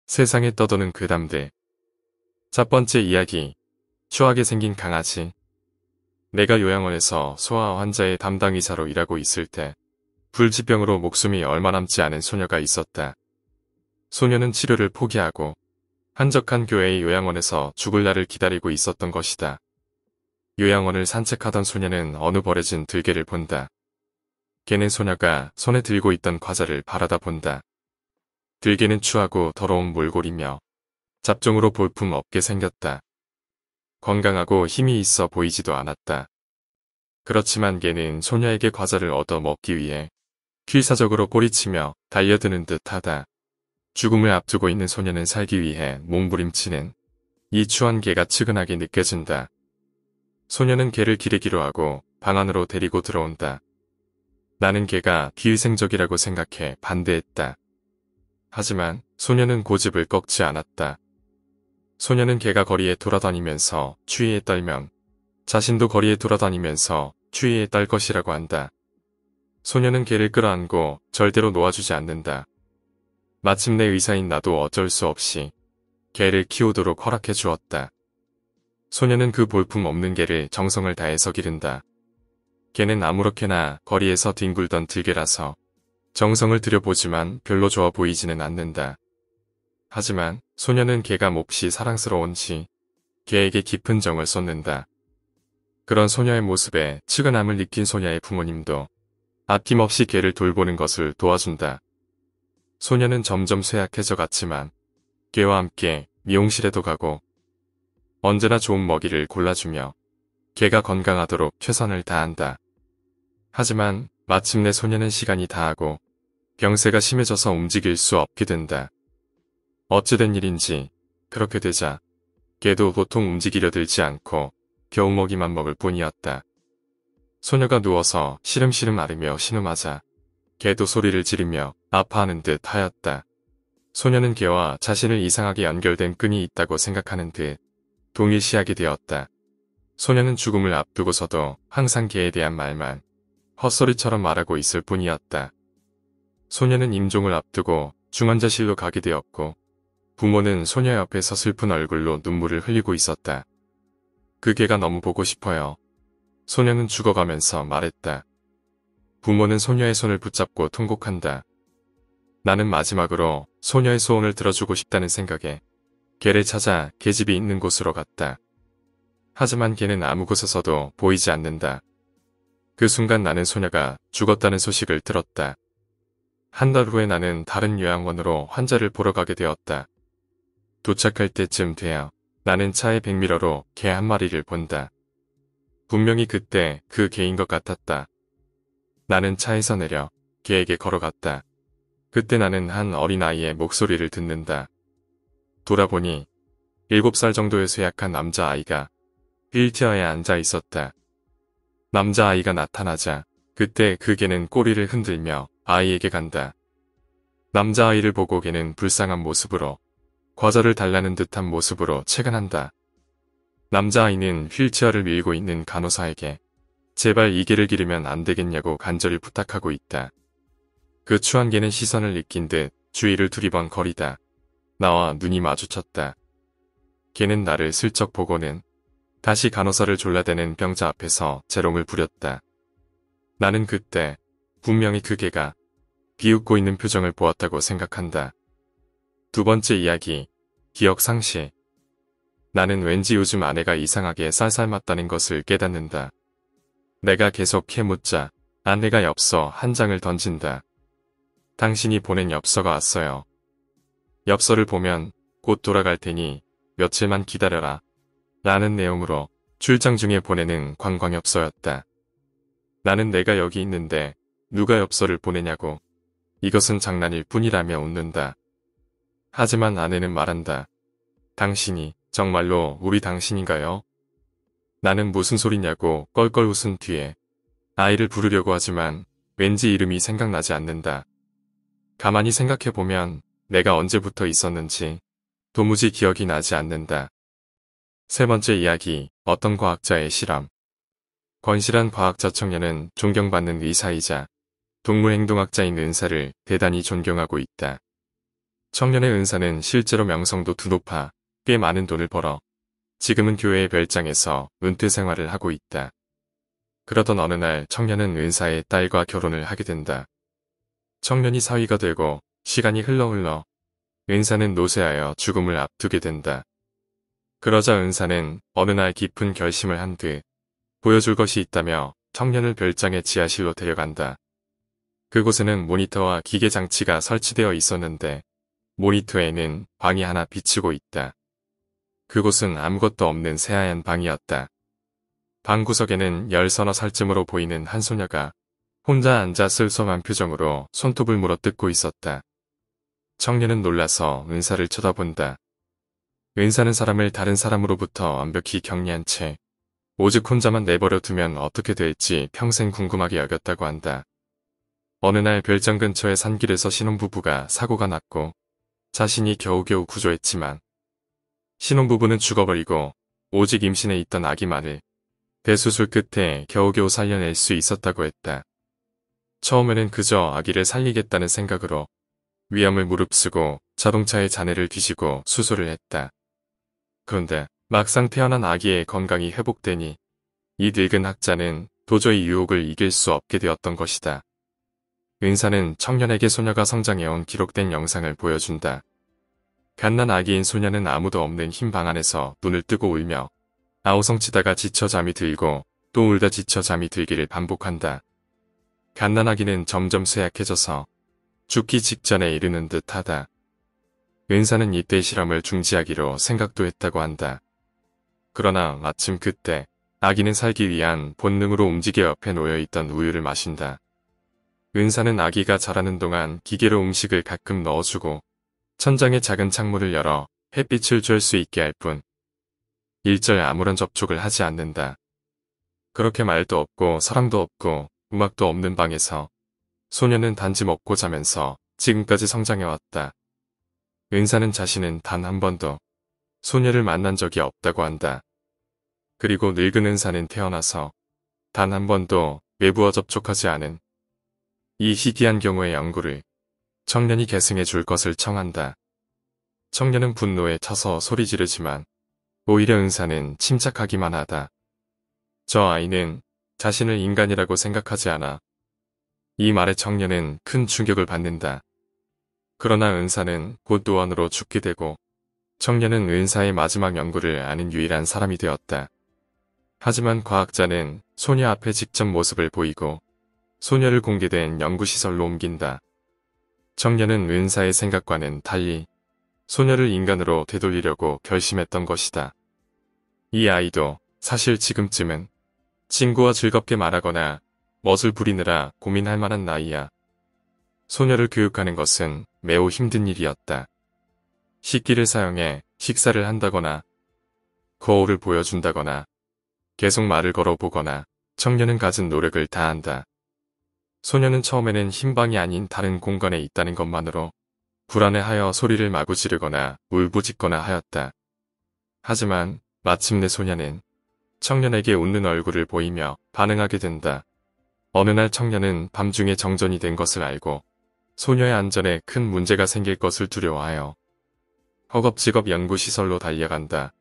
세상에 떠도는 괴담들. 첫 번째 이야기. 추하게 생긴 강아지. 내가 요양원에서 소아 환자의 담당 의사로 일하고 있을 때 불치병으로 목숨이 얼마 남지 않은 소녀가 있었다. 소녀는 치료를 포기하고 한적한 교회의 요양원에서 죽을 날을 기다리고 있었던 것이다. 요양원을 산책하던 소녀는 어느 버려진 들개를 본다. 걔는 소녀가 손에 들고 있던 과자를 바라다 본다. 들개는 추하고 더러운 몰골이며 잡종으로 볼품 없게 생겼다. 건강하고 힘이 있어 보이지도 않았다. 그렇지만 걔는 소녀에게 과자를 얻어 먹기 위해 필사적으로 꼬리치며 달려드는 듯하다. 죽음을 앞두고 있는 소녀는 살기 위해 몸부림치는 이 추한 개가 측은하게 느껴진다. 소녀는 개를 기르기로 하고 방 안으로 데리고 들어온다. 나는 개가 비위생적이라고 생각해 반대했다. 하지만 소녀는 고집을 꺾지 않았다. 소녀는 개가 거리에 돌아다니면서 추위에 떨면 자신도 거리에 돌아다니면서 추위에 떨 것이라고 한다. 소녀는 개를 끌어안고 절대로 놓아주지 않는다. 마침내 의사인 나도 어쩔 수 없이 개를 키우도록 허락해 주었다. 소녀는 그 볼품 없는 개를 정성을 다해서 기른다. 개는 아무렇게나 거리에서 뒹굴던 들개라서 정성을 들여보지만 별로 좋아 보이지는 않는다. 하지만 소녀는 개가 몹시 사랑스러운지 개에게 깊은 정을 쏟는다. 그런 소녀의 모습에 측은함을 느낀 소녀의 부모님도 아낌없이 개를 돌보는 것을 도와준다. 소녀는 점점 쇠약해져 갔지만 개와 함께 미용실에도 가고 언제나 좋은 먹이를 골라주며 개가 건강하도록 최선을 다한다. 하지만 마침내 소녀는 시간이 다하고 병세가 심해져서 움직일 수 없게 된다. 어찌된 일인지 그렇게 되자 개도 보통 움직이려 들지 않고 겨우 먹이만 먹을 뿐이었다. 소녀가 누워서 시름시름 앓으며 신음하자 개도 소리를 지르며 아파하는 듯 하였다. 소녀는 개와 자신을 이상하게 연결된 끈이 있다고 생각하는 듯 동일시하게 되었다. 소녀는 죽음을 앞두고서도 항상 개에 대한 말만 헛소리처럼 말하고 있을 뿐이었다. 소녀는 임종을 앞두고 중환자실로 가게 되었고 부모는 소녀 옆에서 슬픈 얼굴로 눈물을 흘리고 있었다. 그 개가 너무 보고 싶어요. 소녀는 죽어가면서 말했다. 부모는 소녀의 손을 붙잡고 통곡한다. 나는 마지막으로 소녀의 소원을 들어주고 싶다는 생각에 개를 찾아 개집이 있는 곳으로 갔다. 하지만 개는 아무 곳에서도 보이지 않는다. 그 순간 나는 소녀가 죽었다는 소식을 들었다. 한 달 후에 나는 다른 요양원으로 환자를 보러 가게 되었다. 도착할 때쯤 되어 나는 차의 백미러로 개 한 마리를 본다. 분명히 그때 그 개인 것 같았다. 나는 차에서 내려 개에게 걸어갔다. 그때 나는 한 어린아이의 목소리를 듣는다. 돌아보니 7살 정도의 쇠약한 남자아이가 휠체어에 앉아 있었다. 남자아이가 나타나자 그때 그 개는 꼬리를 흔들며 아이에게 간다. 남자아이를 보고 개는 불쌍한 모습으로 과자를 달라는 듯한 모습으로 채근한다. 남자아이는 휠체어를 밀고 있는 간호사에게 제발 이 개를 기르면 안 되겠냐고 간절히 부탁하고 있다. 그 추한 개는 시선을 느낀 듯 주위를 두리번거리다. 나와 눈이 마주쳤다. 개는 나를 슬쩍 보고는 다시 간호사를 졸라대는 병자 앞에서 재롱을 부렸다. 나는 그때 분명히 그 개가 비웃고 있는 표정을 보았다고 생각한다. 두 번째 이야기, 기억 상실. 나는 왠지 요즘 아내가 이상하게 쌀쌀 맞다는 것을 깨닫는다. 내가 계속 캐묻자 아내가 엽서 한 장을 던진다. 당신이 보낸 엽서가 왔어요. 엽서를 보면 곧 돌아갈 테니 며칠만 기다려라. 라는 내용으로 출장 중에 보내는 관광엽서였다. 나는 내가 여기 있는데 누가 엽서를 보내냐고 이것은 장난일 뿐이라며 웃는다. 하지만 아내는 말한다. 당신이 정말로 우리 당신인가요? 나는 무슨 소리냐고 껄껄 웃은 뒤에 아이를 부르려고 하지만 왠지 이름이 생각나지 않는다. 가만히 생각해보면 내가 언제부터 있었는지 도무지 기억이 나지 않는다. 세 번째 이야기, 어떤 과학자의 실험. 건실한 과학자 청년은 존경받는 의사이자 동물행동학자인 은사를 대단히 존경하고 있다. 청년의 은사는 실제로 명성도 두높아 꽤 많은 돈을 벌어 지금은 교회의 별장에서 은퇴 생활을 하고 있다. 그러던 어느 날 청년은 은사의 딸과 결혼을 하게 된다. 청년이 사위가 되고 시간이 흘러 은사는 노쇠하여 죽음을 앞두게 된다. 그러자 은사는 어느 날 깊은 결심을 한 듯 보여줄 것이 있다며 청년을 별장의 지하실로 데려간다. 그곳에는 모니터와 기계 장치가 설치되어 있었는데 모니터에는 방이 하나 비치고 있다. 그곳은 아무것도 없는 새하얀 방이었다. 방구석에는 10서너 살쯤으로 보이는 한 소녀가 혼자 앉아 쓸쓸한 표정으로 손톱을 물어뜯고 있었다. 청년은 놀라서 은사를 쳐다본다. 은사는 사람을 다른 사람으로부터 완벽히 격리한 채 오직 혼자만 내버려 두면 어떻게 될지 평생 궁금하게 여겼다고 한다. 어느 날 별장 근처의 산길에서 신혼부부가 사고가 났고 자신이 겨우겨우 구조했지만 신혼부부는 죽어버리고 오직 임신해 있던 아기만을 대수술 끝에 겨우겨우 살려낼 수 있었다고 했다. 처음에는 그저 아기를 살리겠다는 생각으로 위험을 무릅쓰고 자동차의 잔해를 뒤지고 수술을 했다. 그런데 막상 태어난 아기의 건강이 회복되니 이 늙은 학자는 도저히 유혹을 이길 수 없게 되었던 것이다. 은사는 청년에게 소녀가 성장해온 기록된 영상을 보여준다. 갓난 아기인 소녀는 아무도 없는 흰 방 안에서 눈을 뜨고 울며 아우성치다가 지쳐 잠이 들고 또 울다 지쳐 잠이 들기를 반복한다. 갓난 아기는 점점 쇠약해져서 죽기 직전에 이르는 듯하다. 은사는 이때 실험을 중지하기로 생각도 했다고 한다. 그러나 마침 그때 아기는 살기 위한 본능으로 움직여 옆에 놓여있던 우유를 마신다. 은사는 아기가 자라는 동안 기계로 음식을 가끔 넣어주고 천장의 작은 창문을 열어 햇빛을 쫴 수 있게 할 뿐 일절 아무런 접촉을 하지 않는다. 그렇게 말도 없고 사랑도 없고 음악도 없는 방에서 소녀는 단지 먹고 자면서 지금까지 성장해왔다. 은사는 자신은 단 한 번도 소녀를 만난 적이 없다고 한다. 그리고 늙은 은사는 태어나서 단 한 번도 외부와 접촉하지 않은 이 희귀한 경우의 연구를 청년이 계승해 줄 것을 청한다. 청년은 분노에 차서 소리 지르지만 오히려 은사는 침착하기만 하다. 저 아이는 자신을 인간이라고 생각하지 않아. 이 말에 청년은 큰 충격을 받는다. 그러나 은사는 곧 노안으로 죽게 되고 청년은 은사의 마지막 연구를 아는 유일한 사람이 되었다. 하지만 과학자는 소녀 앞에 직접 모습을 보이고 소녀를 공개된 연구시설로 옮긴다. 청년은 은사의 생각과는 달리 소녀를 인간으로 되돌리려고 결심했던 것이다. 이 아이도 사실 지금쯤은 친구와 즐겁게 말하거나 멋을 부리느라 고민할 만한 나이야. 소녀를 교육하는 것은 매우 힘든 일이었다. 식기를 사용해 식사를 한다거나 거울을 보여준다거나 계속 말을 걸어보거나 청년은 갖은 노력을 다한다. 소녀는 처음에는 흰 방이 아닌 다른 공간에 있다는 것만으로 불안해하여 소리를 마구 지르거나 울부짖거나 하였다. 하지만 마침내 소녀는 청년에게 웃는 얼굴을 보이며 반응하게 된다. 어느 날 청년은 밤중에 정전이 된 것을 알고 소녀의 안전에 큰 문제가 생길 것을 두려워하여 허겁지겁 연구시설로 달려간다.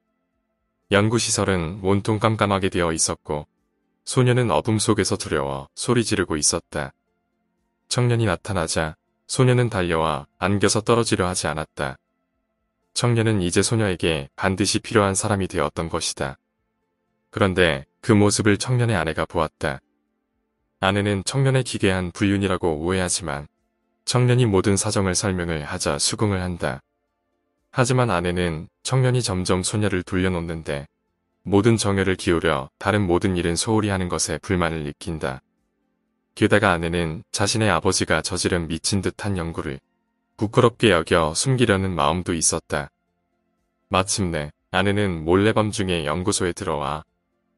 연구시설은 온통 깜깜하게 되어 있었고 소녀는 어둠 속에서 두려워 소리 지르고 있었다. 청년이 나타나자 소녀는 달려와 안겨서 떨어지려 하지 않았다. 청년은 이제 소녀에게 반드시 필요한 사람이 되었던 것이다. 그런데 그 모습을 청년의 아내가 보았다. 아내는 청년의 기괴한 불륜이라고 오해하지만 청년이 모든 사정을 설명을 하자 수긍을 한다. 하지만 아내는 청년이 점점 소녀를 돌려놓는데 모든 정열을 기울여 다른 모든 일은 소홀히 하는 것에 불만을 느낀다. 게다가 아내는 자신의 아버지가 저지른 미친 듯한 연구를 부끄럽게 여겨 숨기려는 마음도 있었다. 마침내 아내는 몰래 밤중에 연구소에 들어와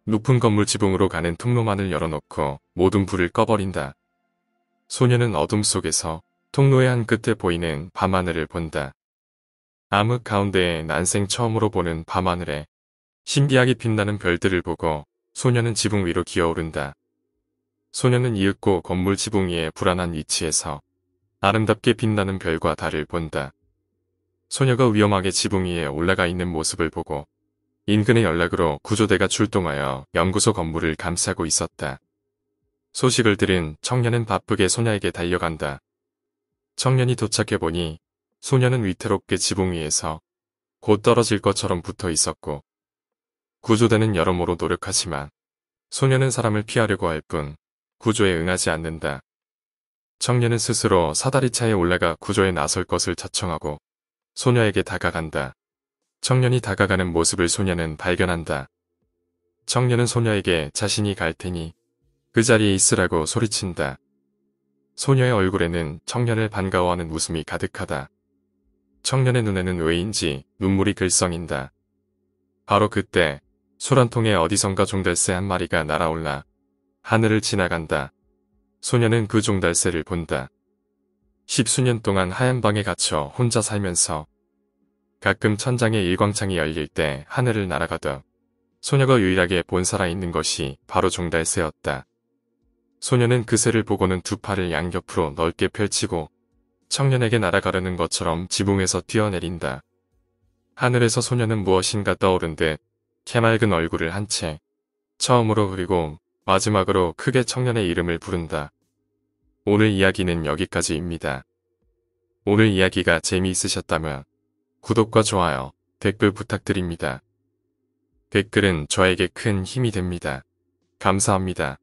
높은 건물 지붕으로 가는 통로만을 열어놓고 모든 불을 꺼버린다. 소녀는 어둠 속에서 통로의 한 끝에 보이는 밤하늘을 본다. 암흑 가운데에 난생 처음으로 보는 밤하늘에 신비하게 빛나는 별들을 보고 소녀는 지붕 위로 기어오른다. 소녀는 이윽고 건물 지붕 위의 불안한 위치에서 아름답게 빛나는 별과 달을 본다. 소녀가 위험하게 지붕 위에 올라가 있는 모습을 보고 인근의 연락으로 구조대가 출동하여 연구소 건물을 감싸고 있었다. 소식을 들은 청년은 바쁘게 소녀에게 달려간다. 청년이 도착해보니 소녀는 위태롭게 지붕 위에서 곧 떨어질 것처럼 붙어 있었고 구조대는 여러모로 노력하지만 소녀는 사람을 피하려고 할 뿐 구조에 응하지 않는다. 청년은 스스로 사다리차에 올라가 구조에 나설 것을 자청하고 소녀에게 다가간다. 청년이 다가가는 모습을 소녀는 발견한다. 청년은 소녀에게 자신이 갈 테니 그 자리에 있으라고 소리친다. 소녀의 얼굴에는 청년을 반가워하는 웃음이 가득하다. 청년의 눈에는 왜인지 눈물이 글썽인다. 바로 그때 술 한 통에 어디선가 종달새 한 마리가 날아올라 하늘을 지나간다. 소녀는 그 종달새를 본다. 10수년 동안 하얀 방에 갇혀 혼자 살면서 가끔 천장에 일광창이 열릴 때 하늘을 날아가던 소녀가 유일하게 본 살아있는 것이 바로 종달새였다. 소녀는 그 새를 보고는 두 팔을 양옆으로 넓게 펼치고 청년에게 날아가려는 것처럼 지붕에서 뛰어내린다. 하늘에서 소녀는 무엇인가 떠오른 듯 캐맑은 얼굴을 한 채 처음으로 그리고 마지막으로 크게 청년의 이름을 부른다. 오늘 이야기는 여기까지입니다. 오늘 이야기가 재미있으셨다면 구독과 좋아요, 댓글 부탁드립니다. 댓글은 저에게 큰 힘이 됩니다. 감사합니다.